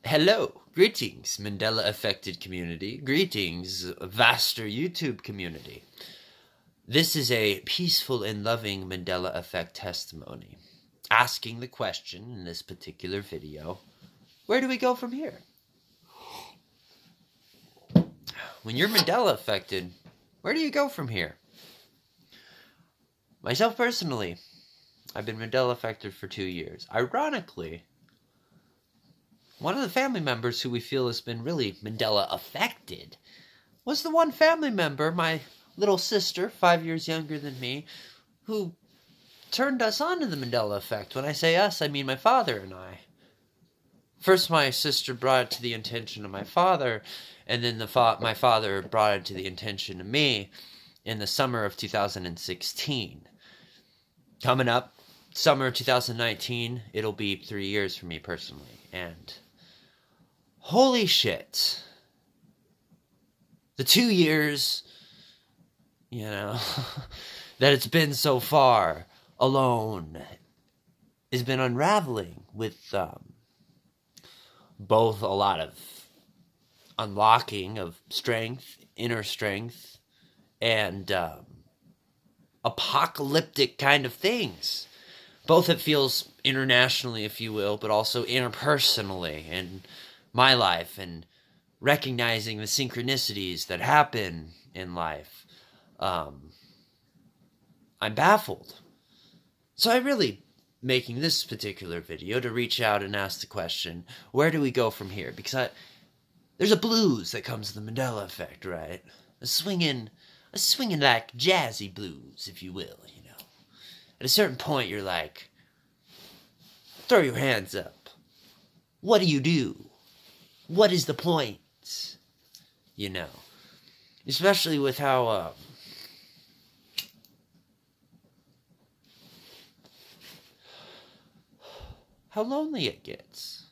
Hello, greetings, Mandela Affected community. Greetings, vaster YouTube community. This is a peaceful and loving Mandela Effect testimony, asking the question in this particular video, where do we go from here? When you're Mandela Affected, where do you go from here? Myself personally, I've been Mandela Affected for 2 years. Ironically, one of the family members who we feel has been really Mandela affected was the one family member, my little sister, 5 years younger than me, who turned us on to the Mandela effect. When I say us, I mean my father and I. First, my sister brought it to the attention of my father, and then my father brought it to the attention of me in the summer of 2016. Coming up, summer of 2019, it'll be 3 years for me personally, and holy shit. The 2 years, that it's been so far alone has been unraveling with both a lot of unlocking of strength, inner strength, and apocalyptic kind of things. Both it feels internationally, if you will, but also interpersonally in my life, and recognizing the synchronicities that happen in life. I'm baffled. So I'm really making this particular video to reach out and ask the question, where do we go from here? Because there's a blues that comes with the Mandela effect, right? A swinging like jazzy blues, if you will, At a certain point, you're like, throw your hands up. What do you do? What is the point? Especially with how lonely it gets.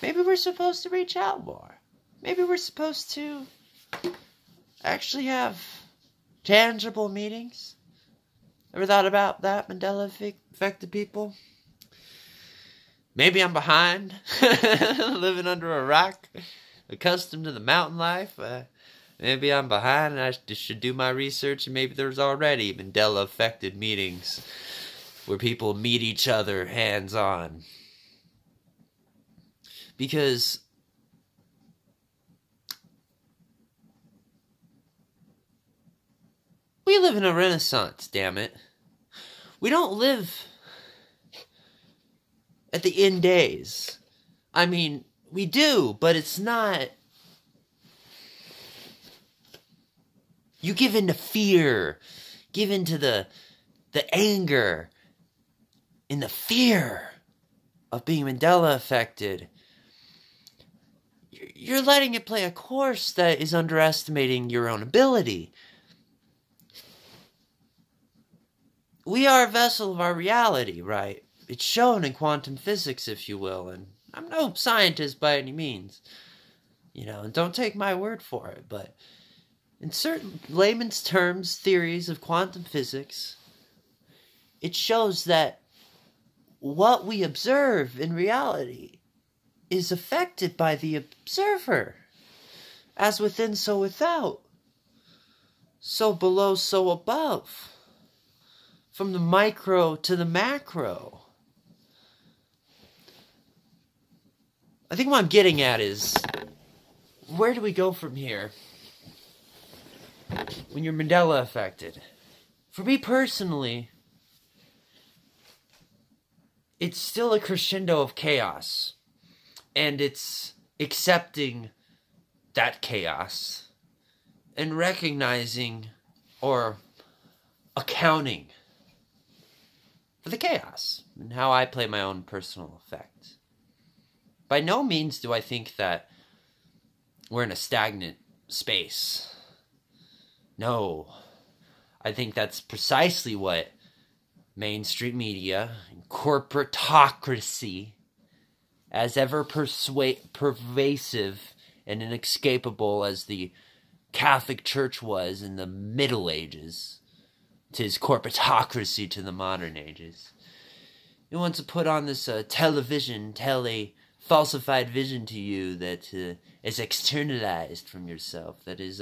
Maybe we're supposed to reach out more. Maybe we're supposed to actually have tangible meetings. Ever thought about that, Mandela affected people? Maybe I'm behind, living under a rock, accustomed to the mountain life. Maybe I'm behind and I should do my research, and maybe there's already Mandela affected meetings where people meet each other hands-on. Because we live in a renaissance, damn it. We don't live at the end days. I mean, we do, but it's not. You give in to fear, give in to the anger, and the fear of being Mandela affected. You're letting it play a course that is underestimating your own ability. We are a vessel of our reality, right? It's shown in quantum physics, if you will, and I'm no scientist by any means, and don't take my word for it, but in certain layman's terms, theories of quantum physics, it shows that what we observe in reality is affected by the observer, as within, so without, so below, so above, from the micro to the macro. I think what I'm getting at is, where do we go from here when you're Mandela affected? For me personally, it's still a crescendo of chaos, and it's accepting that chaos and recognizing or accounting for the chaos and how I play my own personal effect. By no means do I think that we're in a stagnant space. No. I think that's precisely what mainstream media and corporatocracy, as ever pervasive and inescapable as the Catholic Church was in the Middle Ages, 'tis corporatocracy to the modern ages. It wants to put on this television, falsified vision to you that is externalized from yourself, that is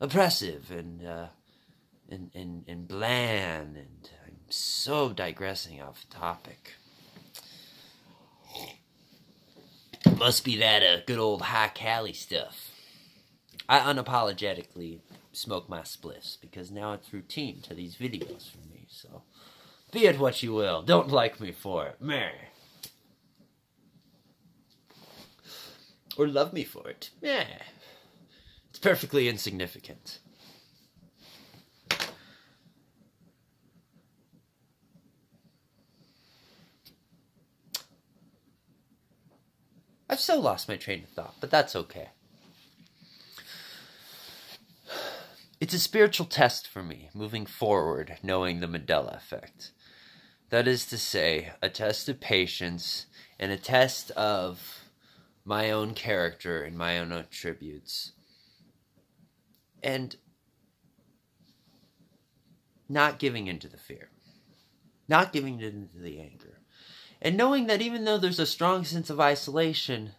oppressive and bland, and I'm so digressing off topic. Must be that good old high Cali stuff. I unapologetically smoke my spliffs because now it's routine to these videos for me, so be it what you will. Don't like me for it. Meh. Or love me for it. Meh. It's perfectly insignificant. I've so lost my train of thought, but that's okay. It's a spiritual test for me, moving forward, knowing the Mandela Effect. That is to say, a test of patience and a test of my own character and my own attributes. And not giving into the fear. Not giving into the anger. And knowing that even though there's a strong sense of isolation,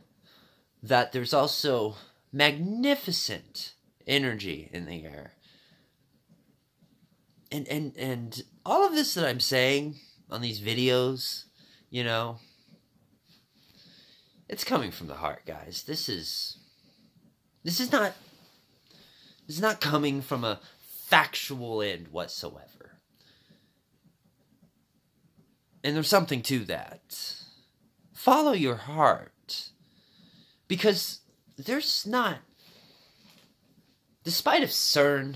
that there's also magnificent energy in the air. And all of this that I'm saying on these videos, you know, it's coming from the heart, guys. This is not coming from a factual end whatsoever. And there's something to that. Follow your heart. Because there's not, despite of CERN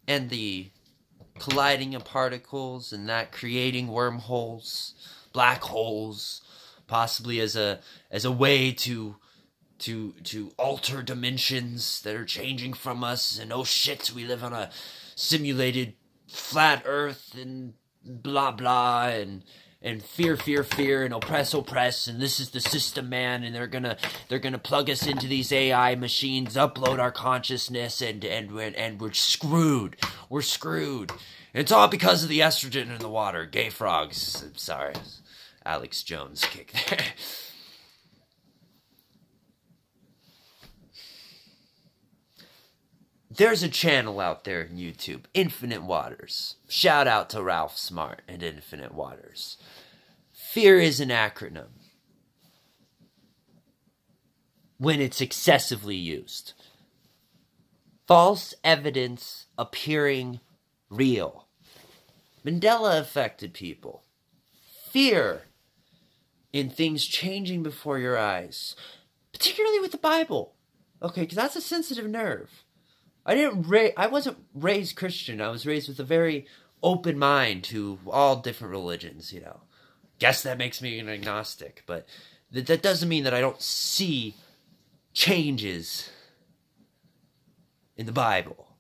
and the colliding of particles and that creating wormholes, black holes, possibly as a way to alter dimensions that are changing from us, and oh shit, we live on a simulated flat earth, and blah blah, and fear, and oppress, and this is the system, man, and they're gonna plug us into these AI machines, upload our consciousness, and we're screwed. We're screwed. And it's all because of the estrogen in the water. Gay frogs. I'm sorry. Alex Jones kick there. There's a channel out there on YouTube, Infinite Waters. Shout out to Ralph Smart and Infinite Waters. Fear is an acronym when it's excessively used. False evidence appearing real. Mandela affected people. Fear in things changing before your eyes. Particularly with the Bible. Okay, because that's a sensitive nerve. I wasn't raised Christian. I was raised with a very open mind to all different religions, you know. Guess that makes me an agnostic, but that doesn't mean that I don't see changes in the Bible.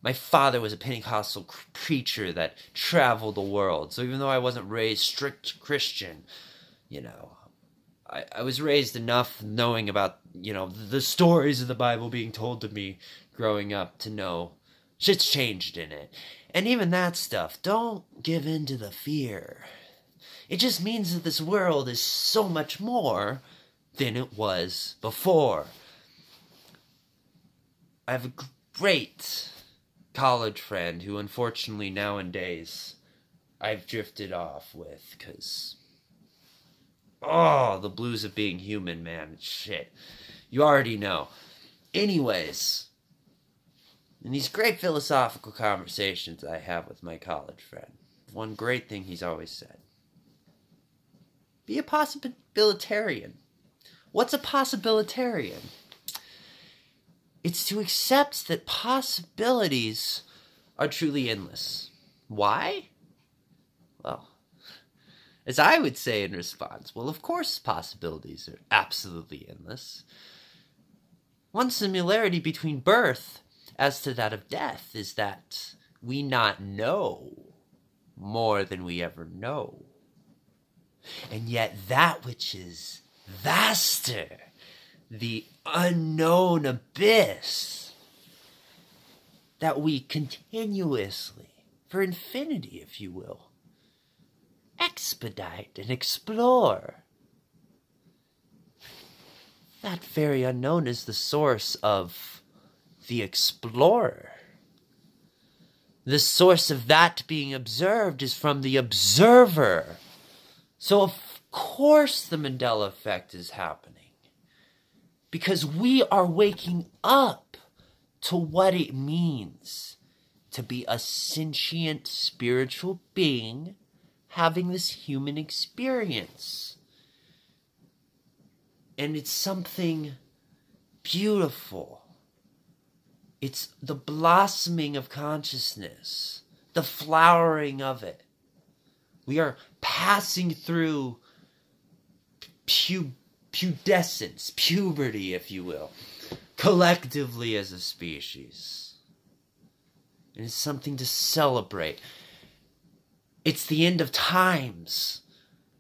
My father was a Pentecostal preacher that traveled the world, so even though I wasn't raised strict Christian, you know, I was raised enough knowing about, you know, the stories of the Bible being told to me growing up to know shit's changed in it. And even that stuff, don't give in to the fear. It just means that this world is so much more than it was before. I have a great college friend who unfortunately nowadays I've drifted off with because, oh, the blues of being human, man. Shit. You already know. Anyways, in these great philosophical conversations I have with my college friend, one great thing he's always said: be a possibilitarian. What's a possibilitarian? It's to accept that possibilities are truly endless. Why? Well, as I would say in response, well, of course possibilities are absolutely endless. One similarity between birth as to that of death is that we not know more than we ever know. And yet that which is vaster, the unknown abyss, that we continuously, for infinity if you will, expedite and explore, that very unknown is the source of the explorer. The source of that being observed is from the observer. So of course the Mandela Effect is happening. Because we are waking up to what it means to be a sentient spiritual being having this human experience. And it's something beautiful. It's the blossoming of consciousness, the flowering of it. We are passing through pubescence, puberty, if you will, collectively as a species. And it's something to celebrate. It's the end of times.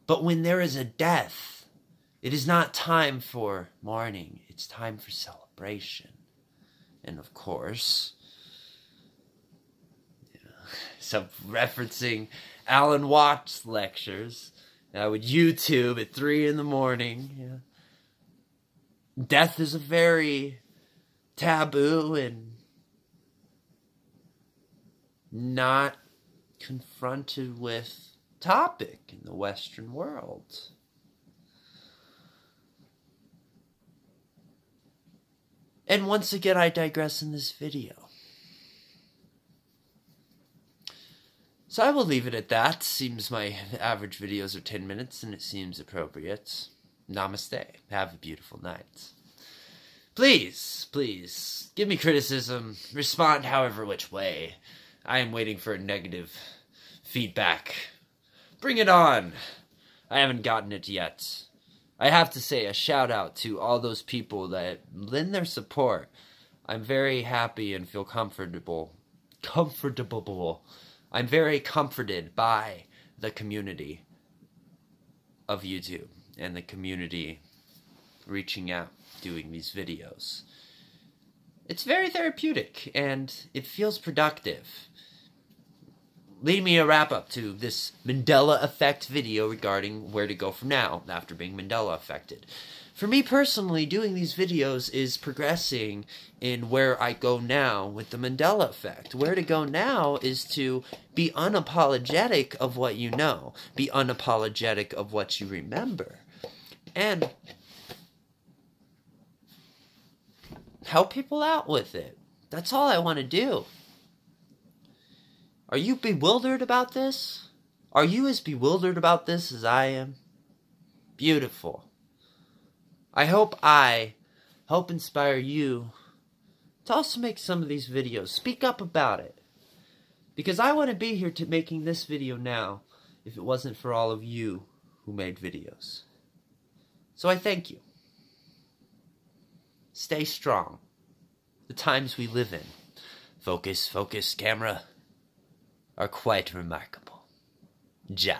But when there is a death, it is not time for mourning. It's time for celebration. And of course, so referencing Alan Watts lectures, I would YouTube at 3 in the morning. Yeah. Death is a very taboo and not confronted with topic in the Western world. And once again, I digress in this video. So I will leave it at that. Seems my average videos are 10 minutes and it seems appropriate. Namaste. Have a beautiful night. Please, please, give me criticism. Respond however which way. I am waiting for negative feedback. Bring it on. I haven't gotten it yet. I have to say a shout out to all those people that lend their support. I'm very happy and feel comfortable. I'm very comforted by the community of YouTube and the community reaching out, doing these videos. It's very therapeutic and it feels productive. Lead me a wrap up to this Mandela Effect video regarding where to go from now after being Mandela affected. For me personally, doing these videos is progressing in where I go now with the Mandela Effect. Where to go now is to be unapologetic of what you know. Be unapologetic of what you remember. And help people out with it. That's all I want to do. Are you bewildered about this? Are you as bewildered about this as I am? Beautiful. I hope help inspire you to also make some of these videos. Speak up about it. Because I want to be here to making this video now if it wasn't for all of you who made videos. So I thank you. Stay strong. The times we live in. Focus, camera. Are quite remarkable. Ja.